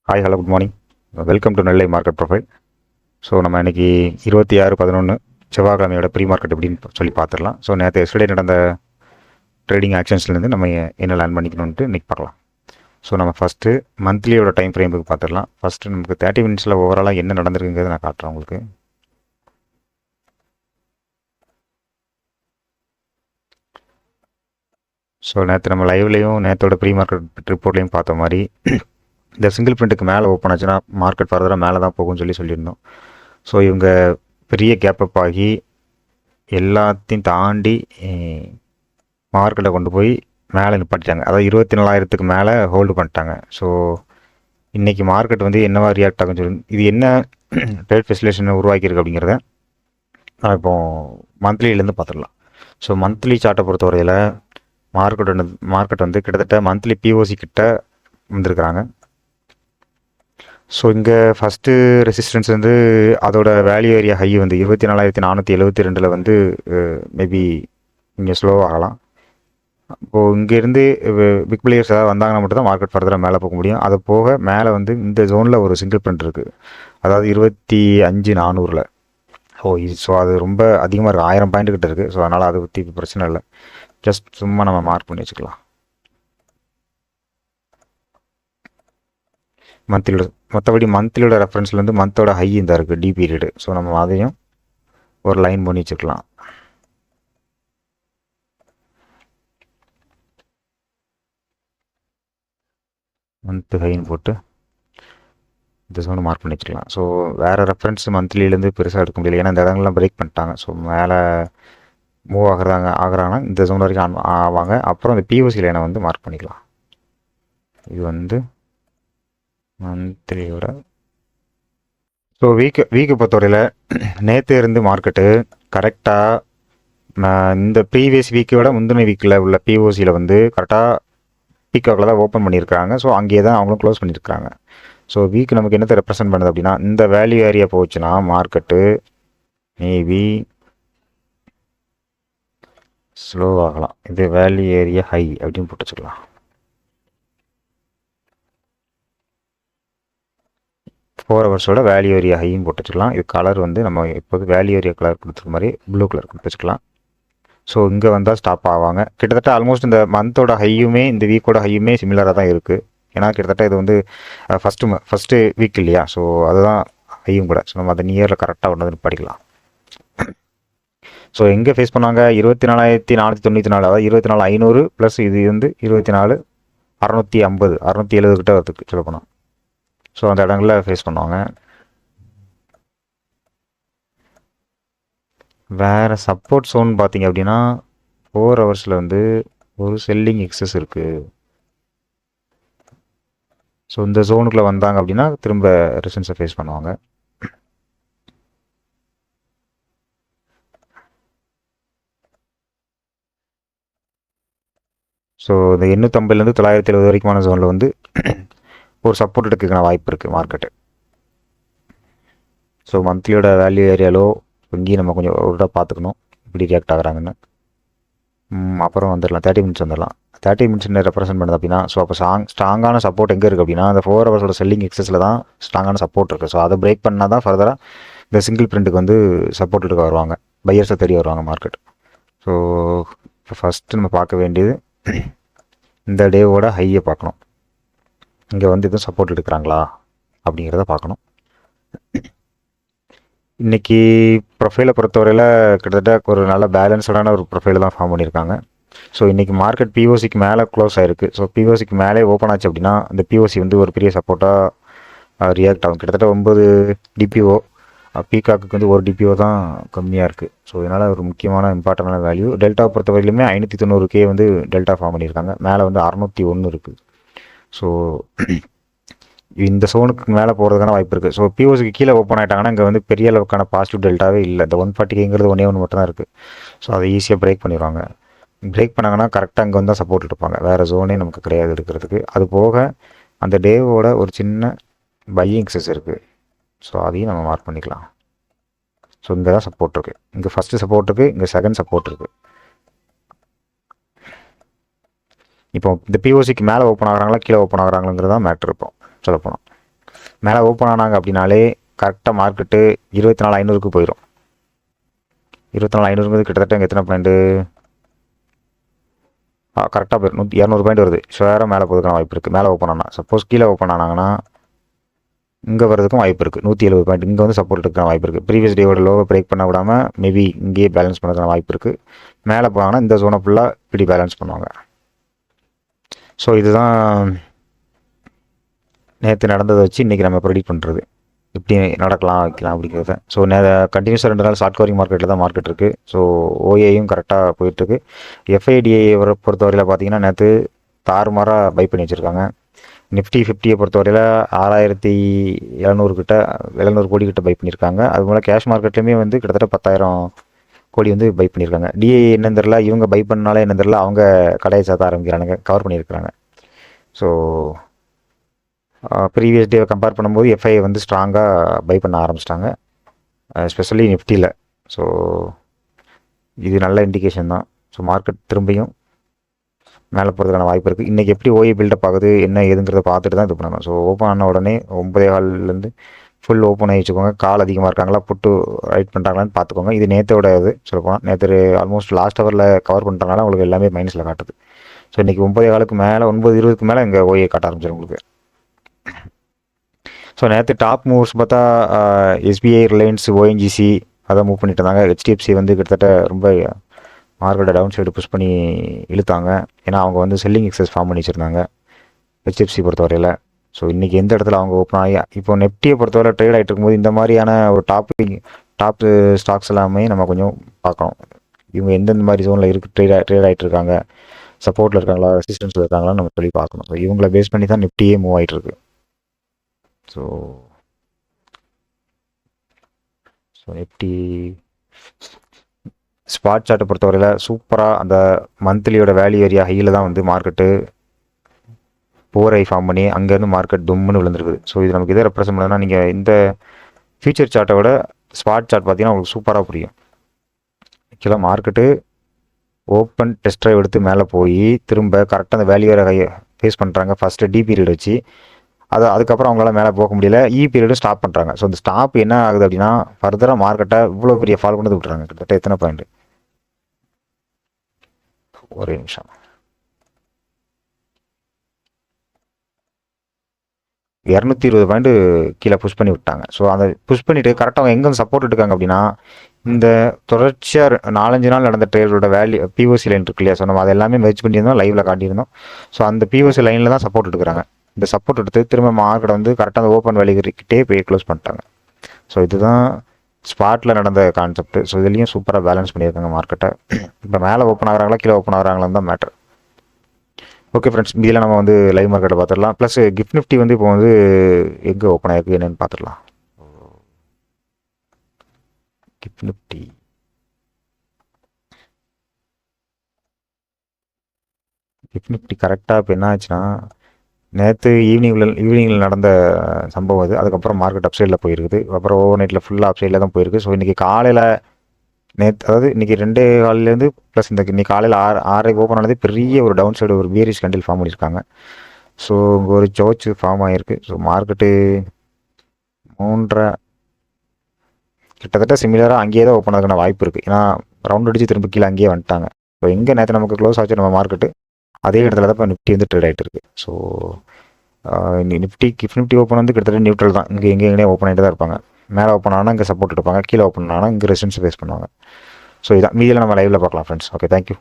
Hi hello good morning. Welcome to Nellai market profile. So நம்ம இன்னைக்கு 26/11 செவ்வாய்க்கிழமையோட pre market எப்படின்னு சொல்லி பார்த்துடலாம். ஸோ நேற்று எஸ்டர்டே நடந்த ட்ரேடிங் ஆக்ஷன்ஸ்லேருந்து நம்ம என்ன லேர்ன் பண்ணிக்கணும்ட்டு இன்றைக்கி பார்க்கலாம். ஸோ நம்ம ஃபஸ்ட்டு மந்த்லியோட டைம் ஃப்ரேமுக்கு பார்த்துடலாம். ஃபஸ்ட்டு நமக்கு 30 மினிட்ஸில் ஓவராலாக என்ன நடந்திருக்குங்கிறத நான் காட்டுறேன் உங்களுக்கு. ஸோ நேற்று நம்ம லைவ்லேயும் நேற்றோட ப்ரீ மார்க்கெட் ரிப்போர்ட்லேயும் பார்த்த மாதிரி இந்த சிங்கிள் பிரிண்ட்டுக்கு மேலே ஓப்பன் ஆச்சுன்னா மார்க்கெட் ஃபர்தராக மேலே தான் போகும்னு சொல்லியிருந்தோம். ஸோ இவங்க பெரிய கேப் அப் ஆகி எல்லாத்தையும் தாண்டி மார்க்கெட்டை கொண்டு போய் மேலே நிப்பாட்டிட்டாங்க. அதாவது 24,000க்கு மேலே ஹோல்டு பண்ணிட்டாங்க. ஸோ இன்றைக்கி மார்க்கெட் வந்து என்னவா ரியாக்ட் ஆகுன்னு சொல்லி இது என்ன ட்ரேட் ஃபெசிலேஷன் உருவாக்கியிருக்கு அப்படிங்கிறத நான் இப்போ மந்த்லியிலேருந்து பார்த்துடலாம். ஸோ மந்த்லி சார்ட்டை பொறுத்தவரையில் மார்க்கெட் வந்து கிட்டத்தட்ட மந்த்லி பிஓசி கிட்ட வந்திருக்கிறாங்க. ஸோ இங்கே ஃபஸ்ட்டு ரெசிஸ்டன்ஸ் வந்து அதோட வேல்யூ ஏரியா ஹை வந்து 24,472 வந்து மேபி இங்கே ஸ்லோ ஆகலாம். இப்போது இங்கேருந்து பிக் பிளேயர்ஸ் ஏதாவது வந்தாங்கன்னா மட்டும் தான் மார்க்கெட் ஃபர்தராக மேலே போக முடியும். அது போக மேலே வந்து இந்த ஜோனில் ஒரு சிங்கிள் பிரிண்ட் இருக்குது, அதாவது 25,400. ஸோ அது ரொம்ப அதிகமாக இருக்குது, 1000 பாயிண்ட் கிட்ட இருக்குது. ஸோ அதனால் அதை பற்றி பிரச்சனை இல்லை, ஜஸ்ட் சும்மா நம்ம மார்க் பண்ணி வச்சுக்கலாம். மந்த்லியோட மற்றபடி மந்த்லியோட ரெஃபரன்ஸ்லேருந்து மந்தோட ஹை இந்த இருக்குது டி பீரியடு. ஸோ நம்ம அதையும் ஒரு லைன் பண்ணி வச்சுக்கலாம். மந்த் ஹைன்னு போட்டு இந்த ஜோனை மார்க் பண்ணி வச்சுக்கலாம். ஸோ வேறு ரெஃபரன்ஸ் மந்த்லிலேருந்து பெருசாக எடுக்க முடியல, ஏன்னா இந்த இடங்கள்லாம் பிரேக் பண்ணிட்டாங்க. ஸோ மேலே மூவ் ஆகுறாங்கன்னா இந்த ஜோன் வரைக்கும் ஆவாங்க. அப்புறம் இந்த பிஓசி லைனை வந்து மார்க் பண்ணிக்கலாம். இது வந்து மந்த்லியோட. ஸோ வீக்கு பொறுத்தவரையில் நேற்று இருந்து மார்க்கெட்டு கரெக்டாக இந்த ப்ரீவியஸ் வீக்கை விட முந்தின வீக்கில் உள்ள பிஓசியில் வந்து கரெக்டாக பீக்காக்கில் தான் ஓப்பன் பண்ணியிருக்காங்க. ஸோ அங்கேயே தான் அவங்களும் க்ளோஸ் பண்ணியிருக்காங்க. ஸோ வீக் நமக்கு என்னத்தை ரெப்ரசென்ட் பண்ணுது அப்படின்னா, இந்த வேல்யூ ஏரியா போச்சுன்னா மார்க்கெட்டு மேபி ஸ்லோ ஆகலாம். இது வேல்யூ ஏரியா ஹை அப்படின்னு போட்டு வச்சுக்கலாம். 4 ஹவர்ஸோட வேல்யூ ஏரியா ஹைன்னு போட்டு வச்சுக்கலாம். இது கலர் வந்து நம்ம இப்போது வேல்யூ ஏரியா கலர் கொடுத்துருக்க மாதிரி ப்ளூ கலர் கொடுத்து வச்சுக்கலாம். ஸோ இங்கே வந்தால் ஸ்டாப் ஆவாங்க. கிட்டத்தட்ட ஆல்மோஸ்ட் இந்த மந்தோட ஹையுமே இந்த வீக்கோட ஹையுமே சிமிலராக தான் இருக்குது. ஏன்னா கிட்டத்தட்ட இது வந்து ஃபஸ்ட்டு வீக் இல்லையா, ஸோ அதுதான் ஹையும் கூட. ஸோ நம்ம அதை நியரில் கரெக்டாக ஒன்று படிக்கலாம். ஸோ எங்கே ஃபேஸ் பண்ணாங்க, 24,494, அதாவது 24,500 ப்ளஸ் இது வந்து 24,650 670 கிட்ட வரதுக்கு சொல்ல போனால். ஸோ அந்த இடங்களில் ஃபேஸ் பண்ணுவாங்க. வேறு சப்போர்ட் ஜோன் பார்த்தீங்க அப்படின்னா 4 ஹவர்ஸில் வந்து ஒரு செல்லிங் எக்ஸஸ் இருக்குது. ஸோ இந்த ஜோனுக்குள்ளே வந்தாங்க அப்படின்னா திரும்ப ரெசிஸ்டன்ஸை ஃபேஸ் பண்ணுவாங்க. ஸோ இந்த 850லேருந்து 970 வரைக்குமான ஜோனில் வந்து ஒரு சப்போர்ட் எடுக்கிறதுக்கான வாய்ப்பு இருக்குது மார்க்கெட்டு. ஸோ மந்த்லியோட வேல்யூ ஏரியாலோ இங்கேயும் நம்ம கொஞ்சம் ஒரு பார்த்துக்கணும் இப்படி ரியாக்ட் ஆகுறாங்கன்னு. அப்புறம் வந்துடலாம் 30 மினிட்ஸ் வந்துடலாம். 30 மினிட்ஸ் என்ன ரெப்ரசென்ட் பண்ணுது அப்படின்னா, ஸோ அப்போ ஸ்ட்ராங்கான சப்போர்ட் எங்கே இருக்குது அப்படின்னா, அந்த 4 ஹவர்ஸோட செல்லிங் எக்ஸஸில் தான் ஸ்ட்ராங்கான சப்போர்ட் இருக்குது. ஸோ அதை பிரேக் பண்ணால் தான் ஃபர்தராக இந்த சிங்கிள் பிரிண்ட்டுக்கு வந்து சப்போர்ட் எடுக்க வருவாங்க, பையர்ஸை தேடி வருவாங்க மார்க்கெட். ஸோ இப்போ ஃபஸ்ட்டு நம்ம பார்க்க வேண்டியது இந்த டேவோட ஹையை பார்க்கணும். இங்கே வந்து எதுவும் சப்போர்ட் எடுக்கிறாங்களா அப்படிங்கிறத பார்க்கணும். இன்றைக்கி ப்ரொஃபைலை பொறுத்தவரையில் கிட்டத்தட்ட ஒரு நல்ல பேலன்ஸ்டான ஒரு ப்ரொஃபைல் தான் ஃபார்ம் பண்ணியிருக்காங்க. ஸோ இன்றைக்கி மார்க்கெட் பிஓசிக்கு மேலே க்ளோஸ் ஆகிருக்கு. ஸோ பிஓசிக்கு மேலே ஓப்பன் ஆச்சு அப்படின்னா அந்த பிஓசி வந்து ஒரு பெரிய சப்போர்ட்டாக ரியாக்ட் ஆகும். கிட்டத்தட்ட 9 டிபிஓ, பீகாக்கு வந்து 1 டிபிஓ தான் கம்மியாக இருக்குது. ஸோ இதனால் ஒரு முக்கியமான இம்பார்ட்டண்டான வேல்யூ. டெல்டா பொறுத்தவரையிலுமே 590K வந்து டெல்டா ஃபார்ம் பண்ணியிருக்காங்க. மேலே வந்து 601 இருக்குது. ஸோ இந்த சோனுக்கு மேலே போகிறதுக்கான வாய்ப்பு இருக்குது. ஸோ பிஓசிக்கு கீழே ஓப்பன் ஆகிட்டாங்கன்னா இங்கே வந்து பெரிய அளவுக்கான பாசிட்டிவ் டெல்டாவே இல்லை. இந்த 140Kங்கிறது ஒன்றே மட்டும் தான் இருக்குது. ஸோ அதை ஈஸியாக பிரேக் பண்ணிடுவாங்க. பிரேக் பண்ணாங்கன்னா கரெக்டாக இங்கே வந்து தான் சப்போர்ட் எடுப்பாங்க, வேறு ஜோனே நமக்கு கிடையாது எடுக்கிறதுக்கு. அது போக அந்த டேவோட ஒரு சின்ன பையிங் எக்ஸஸ் இருக்குது. ஸோ அதையும் நம்ம மார்க் பண்ணிக்கலாம். ஸோ இங்கே தான் சப்போர்ட் இருக்குது, இங்கே ஃபஸ்ட்டு சப்போர்ட் இருக்குது, இங்கே செகண்ட் சப்போர்ட் இருக்குது. இப்போ இந்த பிஓசிக்கு மேலே ஓப்பன் ஆகிறாங்களா கீழே ஓப்பன் ஆகிறாங்கிறது தான் மேட்ரு இப்போ சொல்லப்போனால். மேலே ஓப்பன் ஆனாங்க அப்படின்னாலே கரெக்டாக மார்க்கெட்டு 24,500க்கு போயிடும். 24,500 கிட்டத்தட்ட இங்கே எத்தனை பாயிண்ட்டு கரெக்டாக போயிடும். 200 பாயிண்ட் வருது. ஷேராக மேலே போகிறதுக்கான வாய்ப்பு இருக்குது. மேலே ஓப்பன் ஆனால் சப்போஸ் கீழே ஓப்பன் ஆனாங்கன்னா இங்கே வரதுக்கும் வாய்ப்பு இருக்குது. 170 பாயிண்ட் இங்கே வந்து சப்போர்ட் இருக்கிற வாய்ப்பு இருக்குது. ப்ரீவியஸ் டேவோட லோவை பிரேக் பண்ண விடாமல் மேபி இங்கேயே பேலன்ஸ் பண்ணுறதுக்கான வாய்ப்பு இருக்குது. மேலே போனாங்கன்னா இந்த ஜோனை ஃபுல்லாக இப்படி பேலன்ஸ் பண்ணுவாங்க. ஸோ இதுதான் நேற்று நடந்ததை வச்சு இன்றைக்கி நம்ம ப்ரெடிக்ட் பண்ணுறது இப்படி நடக்கலாம் வைக்கலாம் அப்படிங்கிறத. ஸோ கண்டினியூஸாக 2 நாள் ஷார்ட் கவரிங் மார்க்கெட்டில் தான் மார்க்கெட் இருக்குது. ஸோ ஓஏயும் கரெக்டாக போயிட்டுருக்கு. எஃப்ஐடிஏ பொறுத்தவரையில் பார்த்தீங்கன்னா நேற்று தாறுமாறாக பை பண்ணி வச்சுருக்காங்க. நிஃப்டி 50 பொறுத்தவரையில் 6,700 கிட்ட 700 கோடி கிட்ட பை பண்ணியிருக்காங்க. அது போல் கேஷ் மார்க்கெட்லேயுமே வந்து கிட்டத்தட்ட 10,000 கோடி வந்து பை பண்ணியிருக்காங்க. டிஏ என்னன்னு தெரில, இவங்க பை பண்ணாலே என்னன்னு தெரில, அவங்க கடையை சாத்த ஆரம்பிக்கிறாங்க, கவர் பண்ணியிருக்கிறாங்க. ஸோ ப்ரீவியஸ் டே கம்பேர் பண்ணும்போது எஃப்ஐ வந்து ஸ்ட்ராங்காக பை பண்ண ஆரம்பிச்சிட்டாங்க, எஸ்பெஷலி நிஃப்டியில். ஸோ இது நல்ல இண்டிகேஷன் தான். ஸோ மார்க்கெட் திரும்பியும் மேலே போகிறதுக்கான வாய்ப்பு இருக்குது. இன்றைக்கி எப்படி ஓஏ பில்டப் ஆகுது என்ன ஏதுங்கிறத பார்த்துட்டு தான் இது பண்ணணும். ஸோ ஓப்பன் ஆன உடனே 9:15 ஃபுல் ஓப்பன் ஆகி வச்சுக்கோங்க. கால் அதிகமாக இருக்காங்களா, புட்டு ரைட் பண்ணுறாங்களான்னு பார்த்துக்கோங்க. இது நேற்றோட இது சொல்லப்போனால் நேற்று ஆல்மோஸ்ட் லாஸ்ட் ஹவரில் கவர் பண்ணுறதுனால உங்களுக்கு எல்லாமே மைனஸில் காட்டுது. ஸோ இன்றைக்கி 9:15க்கு மேலே 9:20க்கு மேலே இங்கே ஓஏ காட்ட ஆரம்பிச்சிடும் உங்களுக்கு. ஸோ நேற்று டாப் மூவ்ஸ் பார்த்தா எஸ்பிஐ, ரிலையன்ஸ், ஓஎன்ஜிசி அதை மூவ் பண்ணிட்டு இருந்தாங்க. ஹெச்டிஎஃப்சி வந்து கிட்டத்தட்ட ரொம்ப மார்க்கெட்டை டவுன் சைடு புஷ் பண்ணி இழுத்தாங்க. ஏன்னா அவங்க வந்து செல்லிங் எக்ஸஸ் ஃபார்ம் பண்ணி வச்சுருந்தாங்க ஹெச்டிஎஃப்சி பொறுத்தவரையில். ஸோ இன்றைக்கி எந்த இடத்துல அவங்க ஓப்பன் ஆகி இப்போ நெஃப்டியை பொறுத்தவரை ட்ரேட் ஆகிட்டு இருக்கும்போது இந்த மாதிரியான ஒரு டாப் ஸ்டாக்ஸ் எல்லாமே நம்ம கொஞ்சம் பார்க்கணும். இவங்க எந்தெந்த மாதிரி ஜோனில் ட்ரேட் ஆகிட்டு இருக்காங்க, சப்போர்ட்டில் இருக்காங்களா, ரெசிஸ்டன்ஸில் இருக்காங்களான்னு நம்ம சொல்லி பார்க்கணும். ஸோ இவங்களை பேஸ் பண்ணி தான் நிஃப்டியே மூவ் ஆகிட்டு இருக்கு. ஸோ நிஃப்டி ஸ்பாட் சார்ட்டை பொறுத்தவரையில் சூப்பராக அந்த மந்த்லியோட வேல்யூ ஏரியா ஹையில் தான் வந்து மார்க்கெட்டு போரை ஃபார்ம் பண்ணி அங்கேருந்து மார்க்கெட் தும்முன்னு விழுந்துருக்குது. ஸோ இது நமக்கு எதை ரெப்ரசென்ட் பண்ணுதுன்னா, நீங்கள் இந்த ஃபியூச்சர் சார்ட்டை விட ஸ்பாட் சார்ட் பார்த்தீங்கன்னா உங்களுக்கு சூப்பராக புரியும். ஆக்சுவலாக மார்க்கெட்டு ஓப்பன் டெஸ்ட் ட்ரைவ் எடுத்து மேலே போய் திரும்ப கரெக்டாக அந்த வேல்யூ ஏரியா ஃபேஸ் பண்ணுறாங்க. ஃபஸ்ட்டு டி பீரியட் வச்சு அதுக்கப்புறம் அவங்களால மேலே போக முடியல, இ பீரியடும் ஸ்டாப் பண்ணுறாங்க. ஸோ இந்த ஸ்டாப் என்ன ஆகுது அப்படின்னா ஃபர்தராக மார்க்கெட்டை இவ்வளோ பெரிய ஃபால் கொண்டு விட்டுறாங்க. கிட்டத்தட்ட எத்தனை பாயிண்ட், ஒரே நிமிஷம், 220 பாயிண்ட் கீழே புஷ் பண்ணி விட்டாங்க. ஸோ அந்த புஷ் பண்ணிவிட்டு கரெக்டாக அவங்க எங்கே வந்து சப்போர்ட் எடுக்காங்க அப்படின்னா இந்த தொடர்ச்சியாக 4-5 நாள் நடந்த ட்ரேடோட வேல்யூ பிஓசி லைன் இருக்கு இல்லையா. ஸோ நம்ம அதை எல்லாமே மெர்ஜ் பண்ணியிருந்தோம், லைவில் காட்டியிருந்தோம். ஸோ அந்த பிஓசி லைனில் தான் சப்போர்ட் எடுக்கிறாங்க. இந்த சப்போர்ட் எடுத்து திரும்ப மார்க்கெட் வந்து கரெக்டாக அந்த ஓப்பன் வேல்யூக்கிட்டே போய் க்ளோஸ் பண்ணிட்டாங்க. ஸோ இதுதான் ஸ்பாட்டில் நடந்த கான்செப்ட். ஸோ இதுலேயும் சூப்பராக பேலன்ஸ் பண்ணியிருக்காங்க மார்க்கெட்டை. இப்போ மேலே ஓப்பன் ஆகிறாங்களா கீழே ஓப்பன் ஆகிறாங்களான்னு தான் மேட்டர். ஓகே ஃப்ரெண்ட்ஸ், இதில் நம்ம வந்து லைவ் மார்க்கெட்டை பார்த்துடலாம். ப்ளஸ் கிஃப்ட் நிஃப்டி வந்து இப்போ வந்து எங்கே ஓப்பன் ஆகிருக்கு என்னென்னு பார்த்துடலாம். கிஃப்ட் நிஃப்டி கரெக்டாக இப்போ என்ன ஆச்சுன்னா நேற்று ஈவினிங்கில் நடந்த சம்பவம் அது. அதுக்கப்புறம் மார்க்கெட் அப்சைடில் போயிருக்குது. அப்புறம் ஓவர் நைட்டில் ஃபுல்லாக அப்சைடில் தான் போயிருக்கு. ஸோ இன்றைக்கி காலையில் அதாவது இன்றைக்கி 2:15 ப்ளஸ் இன்னைக்கு காலையில் 6:30 ஓப்பன் ஆனது பெரிய ஒரு டவுன் சைடு ஒரு பியரிஷ் கேண்டில் ஃபார்ம் பண்ணியிருக்காங்க. ஸோ இங்கே ஒரு சோச்சு ஃபார்ம் ஆகிருக்கு. ஸோ மார்க்கெட்டு 3:30 கிட்டத்தட்ட சிமிலராக அங்கேயே தான் ஓப்பன் ஆகுன வாய்ப்பு இருக்குது. ஏன்னா ரவுண்ட் அடித்து திரும்ப கீழே அங்கேயே வந்துட்டாங்க. ஸோ எங்கே நேற்று நமக்கு க்ளோஸ் ஆச்சு நம்ம மார்க்கெட்டு அதே இடத்துல தான் இப்போ நிஃப்டி வந்து ட்ரேட் ஆகிட்டு இருக்குது. ஸோ கிஃப்ட் நிஃப்டி ஓப்பன் வந்து கிட்டத்தட்ட நியூட்ரல் தான். இங்கே எங்கேயே ஓப்பன் ஆகிட்டு தான் இருப்பாங்க. மேலே ஓப்பன் ஆனால் இங்கே சப்போர்ட் எடுப்பாங்க, கீழே ஓப்பன் ஆனால் இங்கே ரெசிஸ்டன்ஸ் ஃபேஸ் பண்ணுவாங்க. ஸோ இதான் மீதியில் நம்ம லைவில் பார்க்கலாம் ஃப்ரெண்ட்ஸ். Okay, thank you.